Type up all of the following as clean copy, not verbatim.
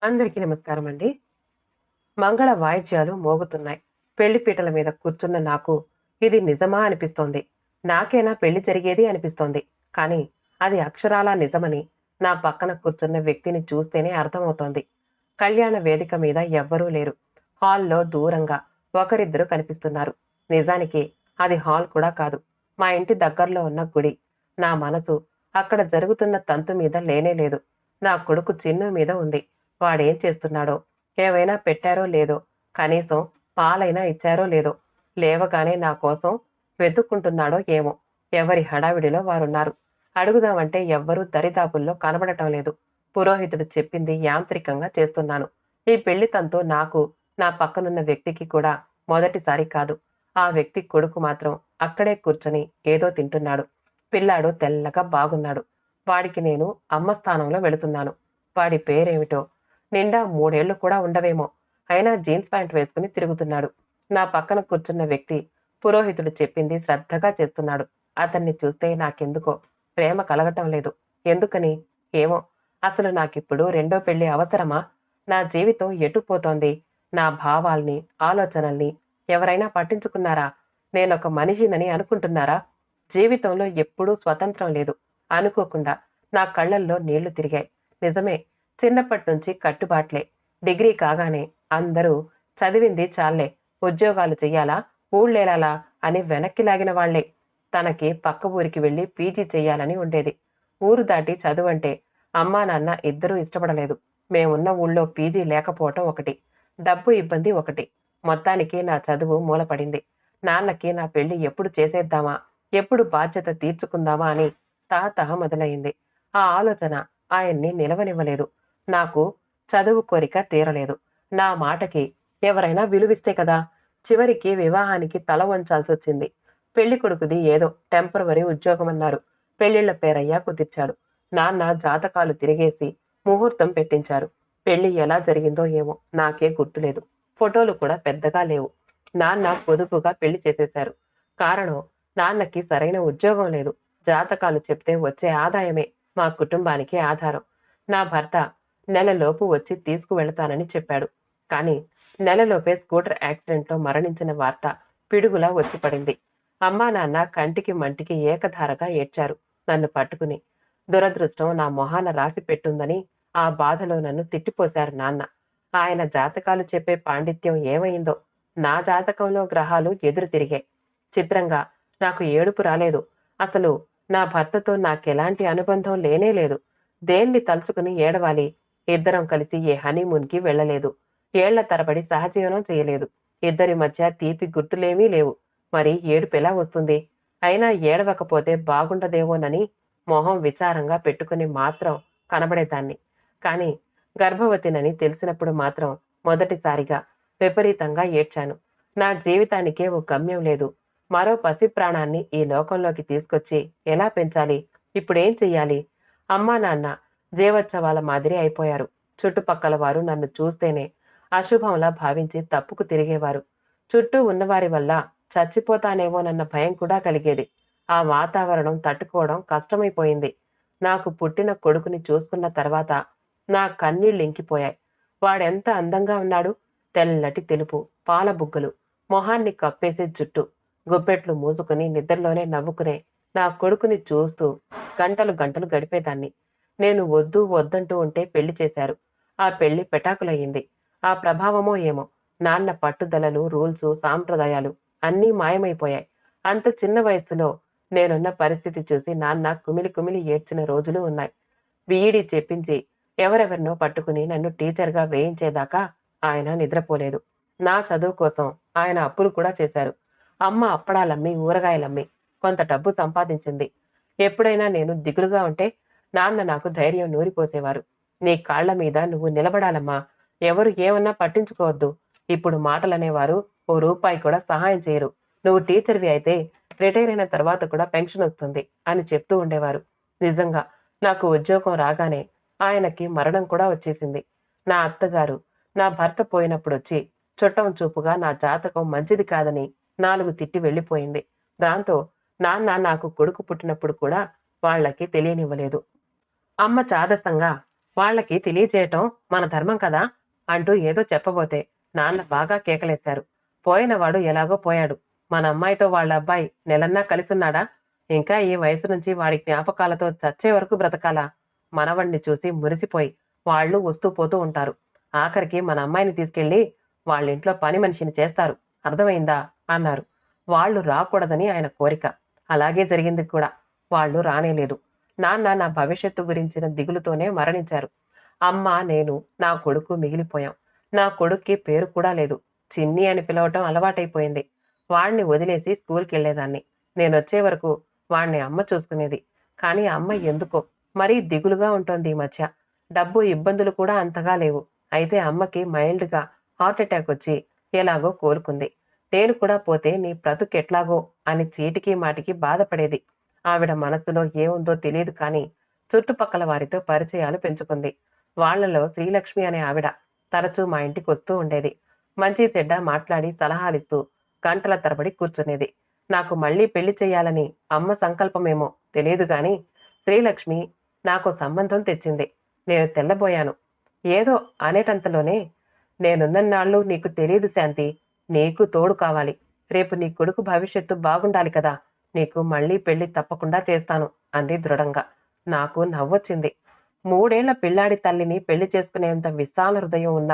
అందరికీ నమస్కారం అండి. మంగళ వాయిద్యాలు మోగుతున్నాయి. పెళ్లి పీటల మీద కూర్చున్న నాకు ఇది నిజమా అనిపిస్తోంది. నాకేనా పెళ్లి జరిగేది అనిపిస్తోంది. కానీ అది అక్షరాలా నిజమని నా పక్కన కూర్చున్న వ్యక్తిని చూస్తేనే అర్థమవుతోంది. కళ్యాణ వేదిక మీద ఎవ్వరూ లేరు. హాల్‌లో దూరంగా ఒకరిద్దరు కనిపిస్తున్నారు. నిజానికి అది హాల్ కూడా కాదు. మా ఇంటి దగ్గరలో ఉన్న గుడి. నా మనసు అక్కడ జరుగుతున్న తంతు మీద లేనే లేదు. నా కొడుకు చిన్ను మీద ఉంది. వాడేం చేస్తున్నాడో, ఏవైనా పెట్టారో లేదో, కనీసం పాలైనా ఇచ్చారో లేదో, లేవగానే నా కోసం వెతుక్కుంటున్నాడో ఏమో, ఎవరి హడావిడిలో వారున్నారు. అడుగుదామంటే ఎవ్వరూ దరిదాపుల్లో కనబడటం లేదు. పురోహితుడు చెప్పింది యాంత్రికంగా చేస్తున్నాను. ఈ పెళ్లి తంతు నాకు, నా పక్కనున్న వ్యక్తికి కూడా మొదటిసారి కాదు. ఆ వ్యక్తి కొడుకు మాత్రం అక్కడే కూర్చొని ఏదో తింటున్నాడు. పిల్లాడు తెల్లగా బాగున్నాడు. వాడికి నేను అమ్మ స్థానంలో వెళుతున్నాను. వాడి పేరేమిటో, నిండా 3 ఏళ్లు కూడా ఉండవేమో. అయినా జీన్స్ ప్యాంట్ వేసుకుని తిరుగుతున్నాడు. నా పక్కన కూర్చున్న వ్యక్తి పురోహితుడు చెప్పింది శ్రద్ధగా చేస్తున్నాడు. అతన్ని చూస్తే నాకెందుకో ప్రేమ కలగటం లేదు. ఎందుకని? ఏమో. అసలు నాకిప్పుడు రెండో పెళ్లి అవసరమా? నా జీవితం ఎటు పోతోంది? నా భావాల్ని, ఆలోచనల్ని ఎవరైనా పట్టించుకున్నారా? నేనొక మనిషినని అనుకుంటున్నారా? జీవితంలో ఎప్పుడూ స్వతంత్రం లేదు. అనుకోకుండా నా కళ్ళల్లో నీళ్లు తిరిగాయి. నిజమే. చిన్నప్పటి నుంచి కట్టుబాట్లే. డిగ్రీ కాగానే అందరూ చదివింది చాల్లే, ఉద్యోగాలు చెయ్యాలా, ఊళ్ళేలాలా అని వెనక్కి లాగిన వాళ్లే. తనకి పక్క ఊరికి వెళ్లి పీజీ చెయ్యాలని ఉండేది. ఊరు దాటి చదువంటే అమ్మా నాన్న ఇద్దరూ ఇష్టపడలేదు. మేమున్న ఊళ్ళో పీజీ లేకపోవటం ఒకటి, డబ్బు ఇబ్బంది ఒకటి. మొత్తానికి నా చదువు మూలపడింది. నాన్నకి నా పెళ్లి ఎప్పుడు చేసేద్దామా, ఎప్పుడు బాధ్యత తీర్చుకుందామా అని తహతహ మొదలయింది. ఆ ఆలోచన ఆయన్ని నిలవనివ్వలేదు. నాకు చదువు కోరిక తీరలేదు. నా మాటకి ఎవరైనా విలువిస్తే కదా! చివరికి వివాహానికి తల వంచాల్సొచ్చింది. పెళ్లి కొడుకుది ఏదో టెంపరవరీ ఉద్యోగమన్నారు. పెళ్లిళ్ల పేరయ్య కుదిర్చాడు. నాన్న జాతకాలు తిరిగేసి ముహూర్తం పెట్టించారు. పెళ్లి ఎలా జరిగిందో ఏమో నాకే గుర్తులేదు. ఫోటోలు కూడా పెద్దగా లేవు. నాన్న పొదుపుగా పెళ్లి చేసేశారు. కారణం, నాన్నకి సరైన ఉద్యోగం లేదు. జాతకాలు చెప్తే వచ్చే ఆదాయమే మా కుటుంబానికి ఆధారం. నా భర్త నెలలోపు వచ్చి తీసుకువెళతానని చెప్పాడు. కానీ నెలలోపే స్కూటర్ యాక్సిడెంట్లో మరణించిన వార్త పిడుగులా వచ్చి పడింది. అమ్మా నాన్న కంటికి మంటికి ఏకధారగా ఏడ్చారు నన్ను పట్టుకుని. దురదృష్టం నా మొహాన రాసి పెట్టుందని ఆ బాధలో నన్ను తిట్టిపోశారు నాన్న. ఆయన జాతకాలు చెప్పే పాండిత్యం ఏమైందో, నా జాతకంలో గ్రహాలు ఎదురు తిరిగాయి. చిత్రంగా నాకు ఏడుపు రాలేదు. అసలు నా భర్తతో నాకెలాంటి అనుబంధం లేనే లేదు. దేన్ని తలుచుకుని ఏడవాలి? ఇద్దరం కలిసి ఏ హనీమూన్‌కి వెళ్ళలేదు. ఏళ్ల తరబడి సహజీవనం చేయలేదు. ఇద్దరి మధ్య తీపి గుర్తులేమీ లేవు. మరి ఏడుపెలా వస్తుంది? అయినా ఏడవకపోతే బాగుండదేమోనని మొహం విచారంగా పెట్టుకుని మాత్రం కనబడేదాన్ని. కానీ గర్భవతినని తెలిసినప్పుడు మాత్రం మొదటిసారిగా విపరీతంగా ఏడ్చాను. నా జీవితానికే ఓ గమ్యం లేదు. మరో పసి ప్రాణాన్ని ఈ లోకంలోకి తీసుకొచ్చి ఎలా పెంచాలి? ఇప్పుడేం చెయ్యాలి? అమ్మా నాన్న జీవోత్సవాల మాదిరి అయిపోయారు. చుట్టుపక్కల వారు నన్ను చూస్తేనే అశుభంలా భావించి తప్పుకు తిరిగేవారు. చుట్టూ ఉన్నవారి వల్ల చచ్చిపోతానేమోనన్న భయం కూడా కలిగేది. ఆ వాతావరణం తట్టుకోవడం కష్టమైపోయింది. నాకు పుట్టిన కొడుకుని చూసుకున్న తర్వాత నా కన్నీళ్లింకిపోయాయి. వాడెంత అందంగా ఉన్నాడు. తెల్లటి తెలుపు, పాల బుగ్గలు, మొహాన్ని కప్పేసే జుట్టు, గుప్పెట్లు మూసుకుని నిద్రలోనే నవ్వుకునే నా కొడుకుని చూస్తూ గంటలు గంటలు గడిపేదాన్ని. నేను వద్దు వద్దంటూ ఉంటే పెళ్లి చేశారు. ఆ పెళ్లి పెటాకులయ్యింది. ఆ ప్రభావమో ఏమో, నాన్న పట్టుదలలు, రూల్సు, సాంప్రదాయాలు అన్నీ మాయమైపోయాయి. అంత చిన్న వయస్సులో నేనున్న పరిస్థితి చూసి నాన్న కుమిలి కుమిలి ఏడ్చిన రోజులు ఉన్నాయి. బీఈడీ చెప్పించి ఎవరెవరినో పట్టుకుని నన్ను టీచర్‌గా వేయించేదాకా ఆయన నిద్రపోలేదు. నా చదువు కోసం ఆయన అప్పులు కూడా చేశారు. అమ్మ అప్పడాలమ్మి, ఊరగాయలమ్మి కొంత డబ్బు సంపాదించింది. ఎప్పుడైనా నేను దిగులుగా ఉంటే నాన్న నాకు ధైర్యం నూరిపోసేవారు. నీ కాళ్ల మీద నువ్వు నిలబడాలమ్మా. ఎవరు ఏమన్నా పట్టించుకోవద్దు. ఇప్పుడు మాటలనేవారు ఓ రూపాయి కూడా సహాయం చేయరు. నువ్వు టీచర్‌వి అయితే రిటైర్ అయిన తర్వాత కూడా పెన్షన్ వస్తుంది అని చెప్తూ ఉండేవారు. నిజంగా నాకు ఉద్యోగం రాగానే ఆయనకి మరణం కూడా వచ్చేసింది. నా అత్తగారు నా భర్త పోయినప్పుడొచ్చి చుట్టం చూపుగా నా జాతకం మంచిది కాదని 4 తిట్టి వెళ్ళిపోయింది. దాంతో నాన్న నాకు కొడుకు పుట్టినప్పుడు కూడా వాళ్ళకి తెలియనివ్వలేదు. అమ్మ చాదస్తంగా వాళ్ళకి తెలియచేయటం మన ధర్మం కదా అంటూ ఏదో చెప్పబోతే నాన్న బాగా కేకలేశారు. పోయినవాడు ఎలాగో పోయాడు. మన అమ్మాయితో వాళ్ళ అబ్బాయి నెలన్నా కలిసున్నాడా? ఇంకా ఈ వయసు నుంచి వాడి జ్ఞాపకాలతో చచ్చే వరకు బ్రతకాలా? మనవణ్ణి చూసి మురిసిపోయి వాళ్ళు వస్తూ పోతూ ఉంటారు. ఆఖరికి మన అమ్మాయిని తీసుకెళ్లి వాళ్ళింట్లో పని మనిషిని చేస్తారు. అర్థమైందా అన్నారు. వాళ్ళు రాకూడదని ఆయన కోరిక. అలాగే జరిగింది కూడా. వాళ్ళు రానేలేదు. నాన్న నా భవిష్యత్తు గురించిన దిగులుతోనే మరణించారు. అమ్మ, నేను, నా కొడుకు మిగిలిపోయాం. నా కొడుక్కి పేరు కూడా లేదు. చిన్ని అని పిలవటం అలవాటైపోయింది. వాణ్ణి వదిలేసి స్కూల్కి వెళ్లేదాన్ని. నేనొచ్చే వరకు వాణ్ణి అమ్మ చూసుకునేది. కానీ అమ్మ ఎందుకో మరీ దిగులుగా ఉంటోంది ఈ మధ్య. డబ్బు ఇబ్బందులు కూడా అంతగా లేవు. అయితే అమ్మకి మైల్డ్గా హార్ట్ అటాక్ వచ్చి ఎలాగో కోలుకుంది. నేను కూడా పోతే నీ బ్రతుకెట్లాగో అని చీటికి మాటికి బాధపడేది. ఆవిడ మనసులో ఏముందో తెలియదు కానీ చుట్టుపక్కల వారితో పరిచయాలు పెంచుకుంది. వాళ్లలో శ్రీలక్ష్మి అనే ఆవిడ తరచూ మా ఇంటికి వస్తూ ఉండేది. మంచి చెడ్డ మాట్లాడి సలహాలిస్తూ గంటల తరబడి కూర్చునేది. నాకు మళ్లీ పెళ్లి చేయాలని అమ్మ సంకల్పమేమో తెలియదు గాని శ్రీలక్ష్మి నాకు సంబంధం తెచ్చింది. నేను తెల్లబోయాను. ఏదో అనేటంతలోనే, నేనున్నన్నాళ్ళు నీకు తెలియదు శాంతి, నీకు తోడు కావాలి. రేపు నీ కొడుకు భవిష్యత్తు బాగుండాలి కదా. నీకు మళ్లీ పెళ్లి తప్పకుండా చేస్తాను అంది దృఢంగా. నాకు నవ్వొచ్చింది. 3 ఏళ్ల పిల్లాడి తల్లిని పెళ్లి చేసుకునేంత విశాల హృదయం ఉన్న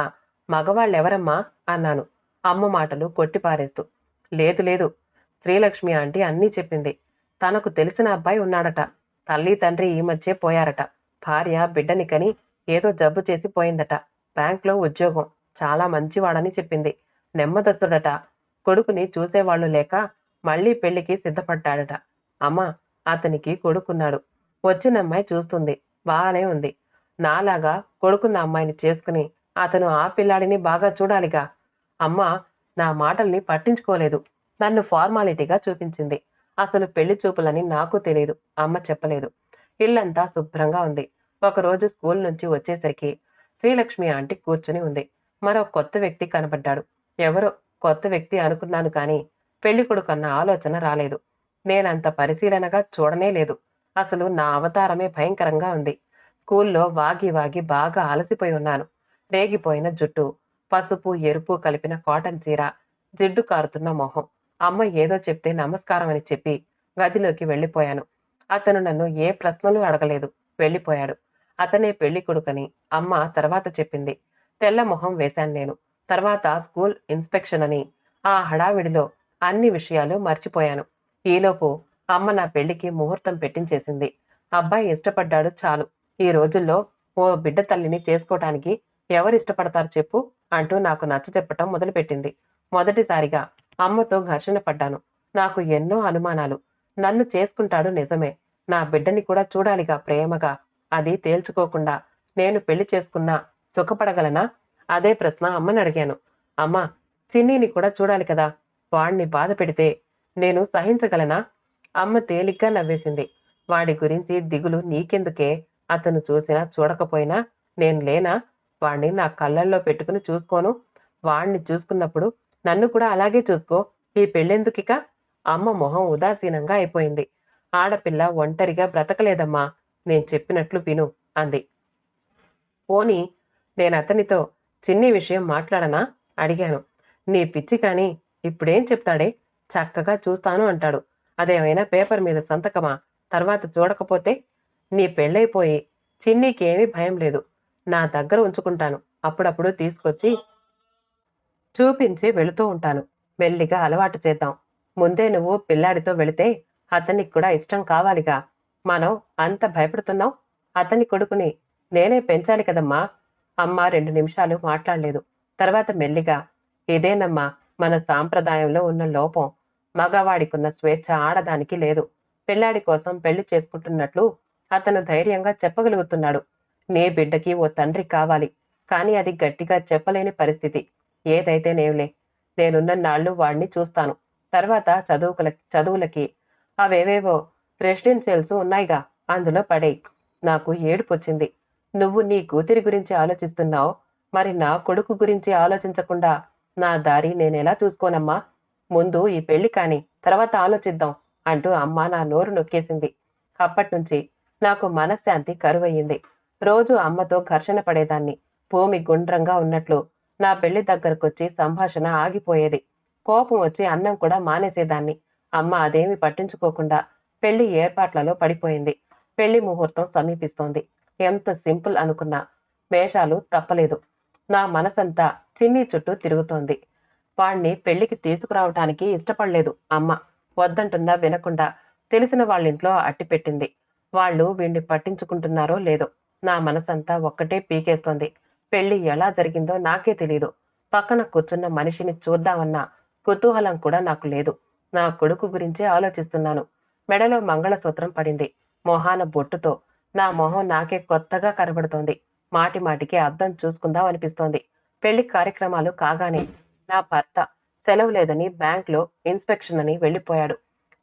మగవాళ్ళెవరమ్మా అన్నాను అమ్మ మాటలు కొట్టిపారేస్తూ. లేదు లేదు, శ్రీలక్ష్మి ఆంటీ అన్నీ చెప్పింది. తనకు తెలిసిన అబ్బాయి ఉన్నాడట. తల్లి తండ్రి ఈ మధ్యే పోయారట. భార్య బిడ్డని కని ఏదో జబ్బు చేసి పోయిందట. బ్యాంక్లో ఉద్యోగం. చాలా మంచివాడని చెప్పింది. నెమ్మదస్తుడట. కొడుకుని చూసేవాళ్లు లేక మళ్లీ పెళ్లికి సిద్ధపడ్డాడట. అమ్మా, అతనికి కొడుకున్నాడు. వచ్చినమ్మాయి చూస్తుంది. బాగానే ఉంది. నాలాగా కొడుకున్న అమ్మాయిని చేసుకుని అతను ఆ పిల్లాడిని బాగా చూడాలిగా. అమ్మ నా మాటల్ని పట్టించుకోలేదు. నన్ను ఫార్మాలిటీగా చూపించింది. అసలు పెళ్లి చూపులని నాకు తెలియదు. అమ్మ చెప్పలేదు. ఇల్లంతా శుభ్రంగా ఉంది. ఒకరోజు స్కూల్ నుంచి వచ్చేసరికి శ్రీలక్ష్మి ఆంటీ కూర్చుని ఉంది. మరో కొత్త వ్యక్తి కనబడ్డాడు. ఎవరో కొత్త వ్యక్తి అనుకున్నాను కానీ పెళ్లి కొడుకన్న ఆలోచన రాలేదు. నేనంత పరిశీలనగా చూడనే లేదు. అసలు నా అవతారమే భయంకరంగా ఉంది. స్కూల్లో వాగి వాగి బాగా అలసిపోయి ఉన్నాను. రేగిపోయిన జుట్టు, పసుపు ఎరుపు కలిపిన కాటన్ చీర, జిడ్డు కారుతున్న మొహం. అమ్మ ఏదో చెప్తే నమస్కారం అని చెప్పి గదిలోకి వెళ్లిపోయాను. అతను నన్ను ఏ ప్రశ్నలు అడగలేదు. వెళ్లిపోయాడు. అతనే పెళ్లి కొడుకని అమ్మ తర్వాత చెప్పింది. తెల్ల మొహం వేశాను నేను. తర్వాత స్కూల్ ఇన్స్పెక్షన్ అని ఆ హడావిడిలో అన్ని విషయాలు మర్చిపోయాను. ఈలోపు అమ్మ నా పెళ్లికి ముహూర్తం పెట్టించేసింది. అబ్బాయి ఇష్టపడ్డాడు చాలు. ఈ రోజుల్లో ఓ బిడ్డ తల్లిని చేసుకోవటానికి ఎవరిష్టపడతారు చెప్పు అంటూ నాకు నచ్చచెప్పటం మొదలుపెట్టింది. మొదటిసారిగా అమ్మతో ఘర్షణ పడ్డాను. నాకు ఎన్నో అనుమానాలు. నన్ను చేసుకుంటాడు నిజమే. నా బిడ్డని కూడా చూడాలిగా ప్రేమగా. అది తేల్చుకోకుండా నేను పెళ్లి చేసుకున్నా సుఖపడగలనా? అదే ప్రశ్న అమ్మని అడిగాను. అమ్మా, చిన్నీని కూడా చూడాలి కదా. వాణ్ణి బాధ పెడితే నేను సహించగలనా? అమ్మ తేలిగ్గా నవ్వేసింది. వాడి గురించి దిగులు నీకెందుకే? అతను చూసినా చూడకపోయినా నేను లేనా? వాణ్ణి నా కళ్ళల్లో పెట్టుకుని చూసుకోను. వాణ్ణి చూసుకున్నప్పుడు నన్ను కూడా అలాగే చూసుకో. ఈ పెళ్ళెందుకిక? అమ్మ మొహం ఉదాసీనంగా అయిపోయింది. ఆడపిల్ల ఒంటరిగా బ్రతకలేదమ్మా. నేను చెప్పినట్లు విను అంది. పోనీ నేనతనితో చిన్ని విషయం మాట్లాడనా అడిగాను. నీ పిచ్చి కాని ఇప్పుడేం చెప్తాడే? చక్కగా చూస్తాను అంటాడు. అదేమైనా పేపర్ మీద సంతకమా? తర్వాత చూడకపోతే? నీ పెళ్ళైపోయి చిన్నీకేమీ భయం లేదు. నా దగ్గర ఉంచుకుంటాను. అప్పుడప్పుడు తీసుకొచ్చి చూపించి వెళుతూ ఉంటాను. మెల్లిగా అలవాటు చేద్దాం. ముందే నువ్వు పిల్లాడితో వెళితే అతనికి కూడా ఇష్టం కావాలిగా. మనం అంత భయపడుతున్నావు. అతని కొడుకుని నేనే పెంచాలి కదమ్మా. అమ్మ 2 నిమిషాలు మాట్లాడలేదు. తర్వాత మెల్లిగా, ఇదేనమ్మా మన సాంప్రదాయంలో ఉన్న లోపం. మగవాడికున్న స్వేచ్ఛ ఆడదానికి లేదు. పిల్లాడి కోసం పెళ్లి చేసుకుంటున్నట్లు అతను ధైర్యంగా చెప్పగలుగుతున్నాడు. నీ బిడ్డకి ఓ తండ్రి కావాలి. కానీ అది గట్టిగా చెప్పలేని పరిస్థితి. ఏదైతే నేవులే. నేనున్న నాళ్ళు వాడిని చూస్తాను. తర్వాత చదువులకి అవేవేవో రెసిడెన్షియల్స్ ఉన్నాయిగా, అందులో పడేయి. నాకు ఏడుపొచ్చింది. నువ్వు నీ కూతురి గురించి ఆలోచిస్తున్నావు. మరి నా కొడుకు గురించి ఆలోచించకుండా నా దారి నేనెలా చూసుకోనమ్మా? ముందు ఈ పెళ్లి కాని తర్వాత ఆలోచిద్దాం అంటూ అమ్మ నా నోరు నొక్కేసింది. అప్పట్నుంచి నాకు మనశ్శాంతి కరువయ్యింది. రోజు అమ్మతో ఘర్షణ పడేదాన్ని. భూమి గుండ్రంగా ఉన్నట్లు నా పెళ్లి దగ్గరకొచ్చి సంభాషణ ఆగిపోయేది. కోపం వచ్చి అన్నం కూడా మానేసేదాన్ని. అమ్మ అదేమీ పట్టించుకోకుండా పెళ్లి ఏర్పాట్లలో పడిపోయింది. పెళ్లి ముహూర్తం సమీపిస్తోంది. ఎంత సింపుల్ అనుకున్నా వేషాలు తప్పలేదు. నా మనసంతా చిన్ని చుట్టూ తిరుగుతోంది. వాణ్ణి పెళ్లికి తీసుకురావటానికి ఇష్టపడలేదు అమ్మ. వద్దంటున్నా వినకుండా తెలిసిన వాళ్ళింట్లో అట్టిపెట్టింది. వాళ్ళు వీణ్ణి పట్టించుకుంటున్నారో లేదో నా మనసంతా ఒక్కటే పీకేస్తోంది. పెళ్లి ఎలా జరిగిందో నాకే తెలీదు. పక్కన కూర్చున్న మనిషిని చూద్దామన్న కుతూహలం కూడా నాకు లేదు. నా కొడుకు గురించే ఆలోచిస్తున్నాను. మెడలో మంగళసూత్రం పడింది. మొహాన బొట్టుతో నా మొహం నాకే కొత్తగా కనబడుతోంది. మాటి మాటికి అద్దం చూసుకుందాం అనిపిస్తోంది. పెళ్లి కార్యక్రమాలు కాగానే నా భర్త సెలవు లేదని బ్యాంక్లో ఇన్స్పెక్షన్ అని వెళ్లిపోయాడు.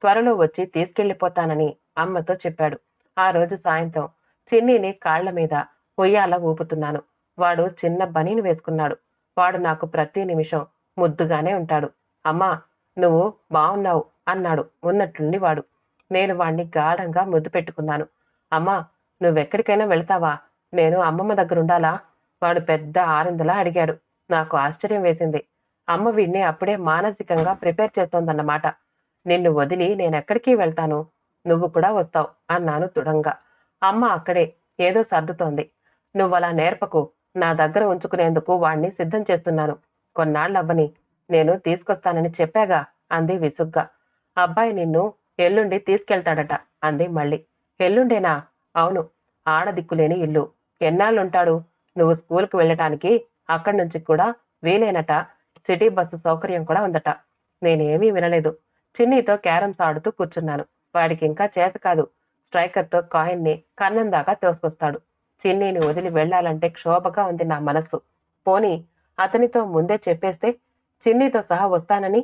త్వరలో వచ్చి తీసుకెళ్లిపోతానని అమ్మతో చెప్పాడు. ఆ రోజు సాయంత్రం చిన్నీని కాళ్ల మీద ఉయ్యాల ఊపుతున్నాను. వాడు చిన్న బనీను వేసుకున్నాడు. వాడు నాకు ప్రతి నిమిషం ముద్దుగానే ఉంటాడు. అమ్మా, నువ్వు బావున్నావు అన్నాడు ఉన్నట్లుండి వాడు. నేను వాణ్ణి గాఢంగా ముద్దు పెట్టుకున్నాను. అమ్మా, నువ్వెక్కడికైనా వెళ్తావా? నేను అమ్మమ్మ దగ్గరుండాలా? వాడు పెద్ద ఆనందలా అడిగాడు. నాకు ఆశ్చర్యం వేసింది. అమ్మ వీణ్ణి అప్పుడే మానసికంగా ప్రిపేర్ చేస్తోందన్నమాట. నిన్ను వదిలి నేనెక్కడికి వెళ్తాను? నువ్వు కూడా వస్తావు అన్నాను దృఢంగా. అమ్మ అక్కడే ఏదో సర్దుతోంది. నువ్వలా నేర్పకు. నా దగ్గర ఉంచుకునేందుకు వాణ్ణి సిద్ధం చేస్తున్నాను. కొన్నాళ్ళవ్వని నేను తీసుకొస్తానని చెప్పాగా అంది విసుగ్గా. అబ్బాయి నిన్ను ఎల్లుండి తీసుకెళ్తాడట అంది మళ్ళీ. ఎల్లుండేనా? అవును. ఆడదిక్కులేని ఇల్లు. ఎన్నాళ్ళుంటాడు? నువ్వు స్కూల్కి వెళ్ళటానికి అక్కడి నుంచి కూడా వీలేనట. సిటీ బస్సు సౌకర్యం కూడా ఉందట. నేనేమీ వినలేదు. చిన్నీతో క్యారమ్స్ ఆడుతూ కూర్చున్నాను. వాడికి ఇంకా చేత కాదు. స్ట్రైకర్తో కాయిన్ని కన్నం దాకా తోసుకొస్తాడు. చిన్నీని వదిలి వెళ్లాలంటే క్షోభగా ఉంది నా మనస్సు. పోనీ అతనితో ముందే చెప్పేస్తే చిన్నీతో సహా వస్తానని.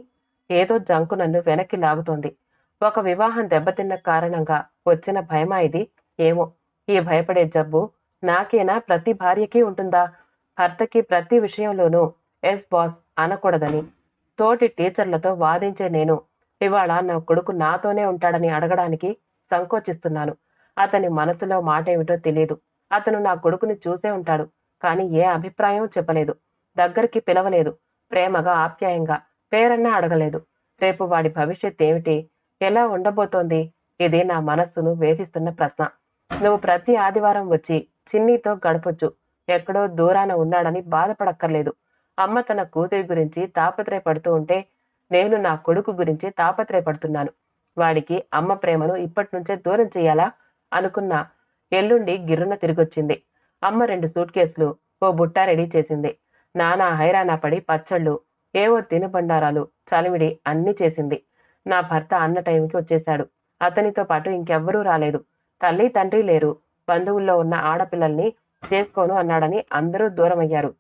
ఏదో జంకు నన్ను వెనక్కి లాగుతోంది. ఒక వివాహం దెబ్బతిన్న కారణంగా వచ్చిన భయమా ఇది? ఏమో. ఈ భయపడే జబ్బు నాకేనా ప్రతి భార్యకి ఉంటుందా? భర్తకి ప్రతి విషయంలోనూ ఎస్ బాస్ అనకూడదని తోటి టీచర్లతో వాదించే నేను ఇవాళ నా కొడుకు నాతోనే ఉంటాడని అడగడానికి సంకోచిస్తున్నాను. అతని మనసులో మాటేమిటో తెలియదు. అతను నా కొడుకుని చూసే ఉంటాడు. కానీ ఏ అభిప్రాయం చెప్పలేదు. దగ్గరికి పిలవలేదు. ప్రేమగా ఆప్యాయంగా పేరన్నా అడగలేదు. రేపు వాడి భవిష్యత్ ఏమిటి? ఎలా ఉండబోతోంది? ఇది నా మనస్సును వేధిస్తున్న ప్రశ్న. నువ్వు ప్రతి ఆదివారం వచ్చి చిన్నీతో గడపొచ్చు. ఎక్కడో దూరాన ఉన్నాడని బాధపడక్కర్లేదు. అమ్మ తన కూతురి గురించి తాపత్రయపడుతూ ఉంటే నేను నా కొడుకు గురించి తాపత్రయపడుతున్నాను. వాడికి అమ్మ ప్రేమను ఇప్పటి నుంచే దూరం చెయ్యాలా అనుకున్న ఎల్లుండి గిర్రున తిరిగొచ్చింది. అమ్మ 2 సూట్ కేసులు, ఓ బుట్ట రెడీ చేసింది. నానా హైరానా పడి పచ్చళ్ళు, ఏవో తినుబండారాలు, చలిమిడి అన్నీ చేసింది. నా భర్త అన్న టైంకి వచ్చేశాడు. అతనితో పాటు ఇంకెవ్వరూ రాలేదు. తల్లి తండ్రి లేరు. బంధువుల్లో ఉన్న ఆడపిల్లల్ని చేసుకోను అన్నాడని అందరూ దూరమయ్యారు.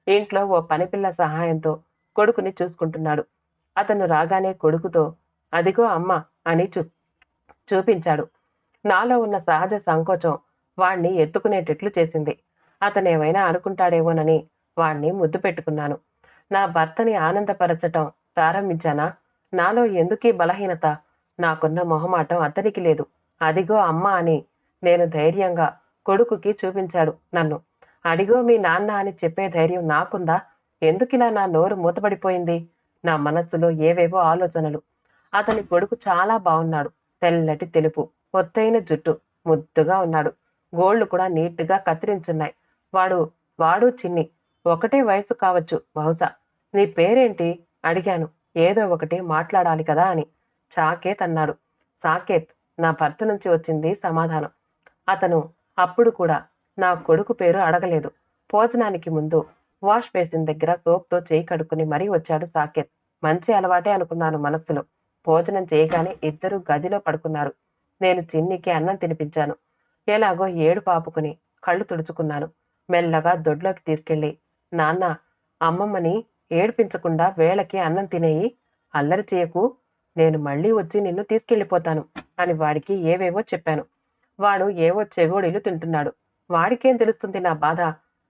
ఇంట్లో ఓ పనిపిల్ల సహాయంతో కొడుకుని చూసుకుంటున్నాడు. అతను రాగానే కొడుకుతో అదిగో అమ్మ అని చూపించాడు. నాలో ఉన్న సహజ సంకోచం వాణ్ణి ఎత్తుకునేటట్లు చేసింది. అతనేమైనా అనుకుంటాడేమోనని వాణ్ణి ముద్దు పెట్టుకున్నాను. నా భర్తని ఆనందపరచటం ప్రారంభించానా? నాలో ఎందుకీ బలహీనత? నాకున్న మొహమాటం అతనికి లేదు. అదిగో అమ్మ అని నేను ధైర్యంగా కొడుకుకి చూపించాడు నన్ను. అడిగో మీ నాన్న అని చెప్పే ధైర్యం నాకుందా? ఎందుకిలా నా నోరు మూతపడిపోయింది? నా మనస్సులో ఏవేవో ఆలోచనలు. అతని కొడుకు చాలా బాగున్నాడు. తెల్లటి తెలుపు, ఒత్తైన జుట్టు, ముద్దుగా ఉన్నాడు. గోళ్లు కూడా నీట్గా కత్తిరించున్నాయి. వాడు చిన్ని. ఒకటే వయసు కావచ్చు బహుశా. నీ పేరేంటి అడిగాను. ఏదో ఒకటి మాట్లాడాలి కదా అని. సాకేత్ అన్నాడు. సాకేత్, నా భర్త నుంచి వచ్చింది సమాధానం. అతను అప్పుడు కూడా నా కొడుకు పేరు అడగలేదు. భోజనానికి ముందు వాష్ బేసిన్ దగ్గర సోప్తో చేయి కడుక్కుని మరీ వచ్చాడు సాకేత్. మంచి అలవాటే అనుకున్నాను మనస్సులో. భోజనం చేయగానే ఇద్దరు గదిలో పడుకున్నారు. నేను చిన్నికి అన్నం తినిపించాను. ఎలాగో ఏడుపు ఆపుకుని కళ్ళు తుడుచుకున్నాను. మెల్లగా దొడ్లోకి తీసుకెళ్లి, నాన్న, అమ్మమ్మని ఏడిపించకుండా వేళకి అన్నం తినేయి, అల్లరి చేయకు, నేను మళ్ళీ వచ్చి నిన్ను తీసుకెళ్లిపోతాను అని వాడికి ఏవేవో చెప్పాను. వాడు ఏవో చెగోడీలు తింటున్నాడు. వాడికేం తెలుస్తుంది నా బాధ?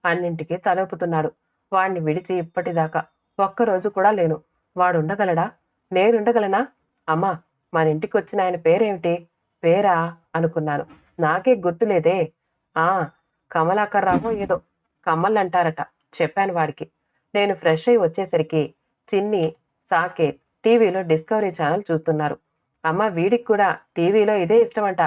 అన్నింటికీ తలొప్పుతున్నాడు. వాణ్ణి విడిచి ఇప్పటిదాకా ఒక్కరోజు కూడా లేను. వాడుండగలడా? నేనుండగలనా? అమ్మా, మన ఇంటికి వచ్చిన ఆయన పేరేమిటి? పేరా అనుకున్నాను. నాకే గుర్తులేదే. ఆ, కమలాకర్రావో ఏదో కమ్మలు అంటారట చెప్పాను వాడికి. నేను ఫ్రెష్ అయి వచ్చేసరికి చిన్ని సాకేత్ టీవీలో డిస్కవరీ ఛానల్ చూస్తున్నారు. అమ్మ వీడికి కూడా టీవీలో ఇదే ఇష్టమంట.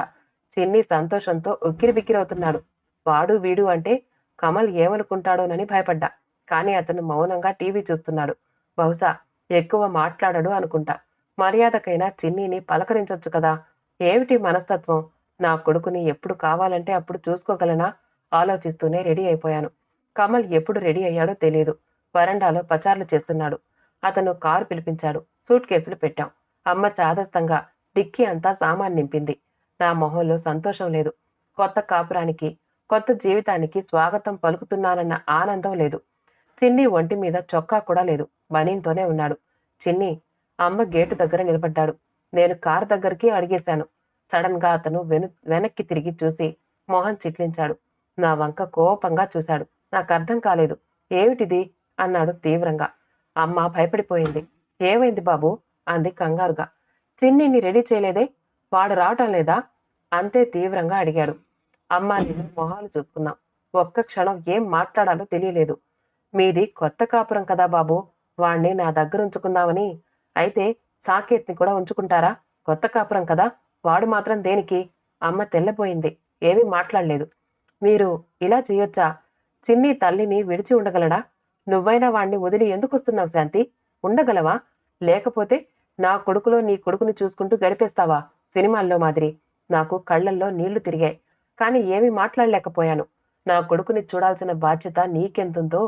చిన్ని సంతోషంతో ఉక్కిరిబిక్కిరవుతున్నాడు. వాడు వీడు అంటే కమల్ ఏమనుకుంటాడోనని భయపడ్డా. కానీ అతను మౌనంగా టీవీ చూస్తున్నాడు. బహుశా ఎక్కువ మాట్లాడడు అనుకుంటా. మర్యాదకైనా చిన్నీని పలకరించొచ్చు కదా. ఏమిటి మనస్తత్వం? నా కొడుకుని ఎప్పుడు కావాలంటే అప్పుడు చూసుకోగలనా ఆలోచిస్తూనే రెడీ అయిపోయాను. కమల్ ఎప్పుడు రెడీ అయ్యాడో తెలియదు. వరండాలో పచార్లు చేస్తున్నాడు. అతను కారు పిలిపించాడు. సూట్ కేసులు పెట్టాం. అమ్మ చాదస్తంగా డిక్కీ అంతా సామాన్ నింపింది. నా మొహంలో సంతోషం లేదు. కొత్త కాపురానికి కొత్త జీవితానికి స్వాగతం పలుకుతున్నానన్న ఆనందం లేదు. చిన్ని ఒంటి మీద చొక్కా కూడా లేదు. బనీన్తోనే ఉన్నాడు. చిన్ని అమ్మ గేటు దగ్గర నిలబడ్డాడు. నేను కారు దగ్గరికి అడిగేశాను. సడన్ గా అతను వెనక్కి తిరిగి చూసి మొహం చిట్లించాడు. నా వంక కోపంగా చూశాడు. నాకు అర్థం కాలేదు. ఏమిటిది అన్నాడు తీవ్రంగా. అమ్మ భయపడిపోయింది. ఏమైంది బాబు అంది కంగారుగా. చిన్నిని రెడీ చేయలేదే? వాడు రావటం లేదా? అంతే తీవ్రంగా అడిగాడు. అమ్మ నేను మొహాలు చూసుకున్నాం. ఒక్క క్షణం ఏం మాట్లాడాలో తెలియలేదు. మీది కొత్త కాపురం కదా బాబు, వాణ్ణి నా దగ్గర ఉంచుకుందామని. అయితే సాకేత్ని కూడా ఉంచుకుంటారా? కొత్త కాపురం కదా, వాడు మాత్రం దేనికి? అమ్మ తెల్లబోయింది. ఏమీ మాట్లాడలేదు. మీరు ఇలా చెయ్యొచ్చా? చిన్ని తల్లిని విడిచి ఉండగలడా? నువ్వైనా వాణ్ణి వదిలి ఎందుకు వస్తున్నావు శాంతి? ఉండగలవా? లేకపోతే నా కొడుకులో నీ కొడుకుని చూసుకుంటూ గడిపేస్తావా సినిమాల్లో మాదిరి? నాకు కళ్ళల్లో నీళ్లు తిరిగాయి. కానీ ఏమీ మాట్లాడలేకపోయాను. నా కొడుకుని చూడాల్సిన బాధ్యత నీకెంతుందో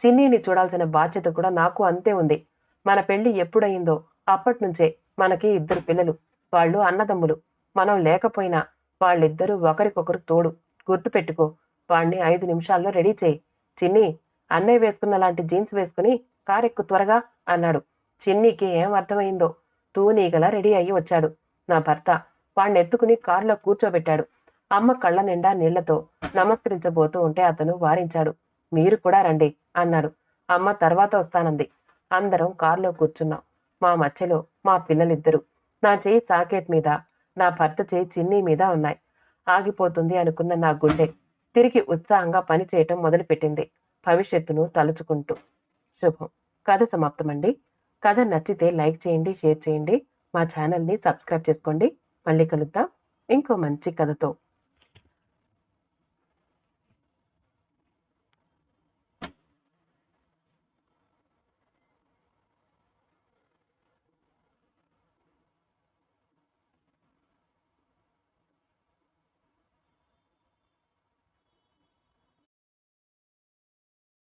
చిన్నీని చూడాల్సిన బాధ్యత కూడా నాకు అంతే ఉంది. మన పెళ్లి ఎప్పుడయిందో అప్పట్నుంచే మనకి 2 పిల్లలు. వాళ్ళు అన్నదమ్ములు. మనం లేకపోయినా వాళ్ళిద్దరూ ఒకరికొకరు తోడు. గుర్తుపెట్టుకో. వాణ్ణి 5 నిమిషాల్లో రెడీ చేయి. చిన్ని అన్నయ్య వేసుకున్న లాంటి జీన్స్ వేసుకుని కారెక్కు త్వరగా అన్నాడు. చిన్నికి ఏం అర్థమైందో. తూనీగలా రెడీ అయ్యి వచ్చాడు నా భర్త. వాణ్ణెత్తుకుని కారులో కూర్చోబెట్టాడు. అమ్మ కళ్ళ నిండా నీళ్లతో నమస్కరించబోతూ ఉంటే అతను వారించాడు. మీరు కూడా రండి అన్నాడు. అమ్మ తర్వాత వస్తానంది. అందరం కారులో కూర్చున్నాం. మా మధ్యలో మా పిల్లలిద్దరూ. నా చేయి సాకేత్ మీద, నా భర్త చేయి చిన్ని మీద ఉన్నాయి. ఆగిపోతుంది అనుకున్న నా గుండె తిరిగి ఉత్సాహంగా పనిచేయటం మొదలుపెట్టింది భవిష్యత్తును తలుచుకుంటూ. శుభం. కథ సమాప్తమండి. కథ నచ్చితే లైక్ చేయండి, షేర్ చేయండి. మా ఛానల్ని సబ్స్క్రైబ్ చేసుకోండి. మళ్ళీ కలుద్దాం ఇంకో మంచి కథతో.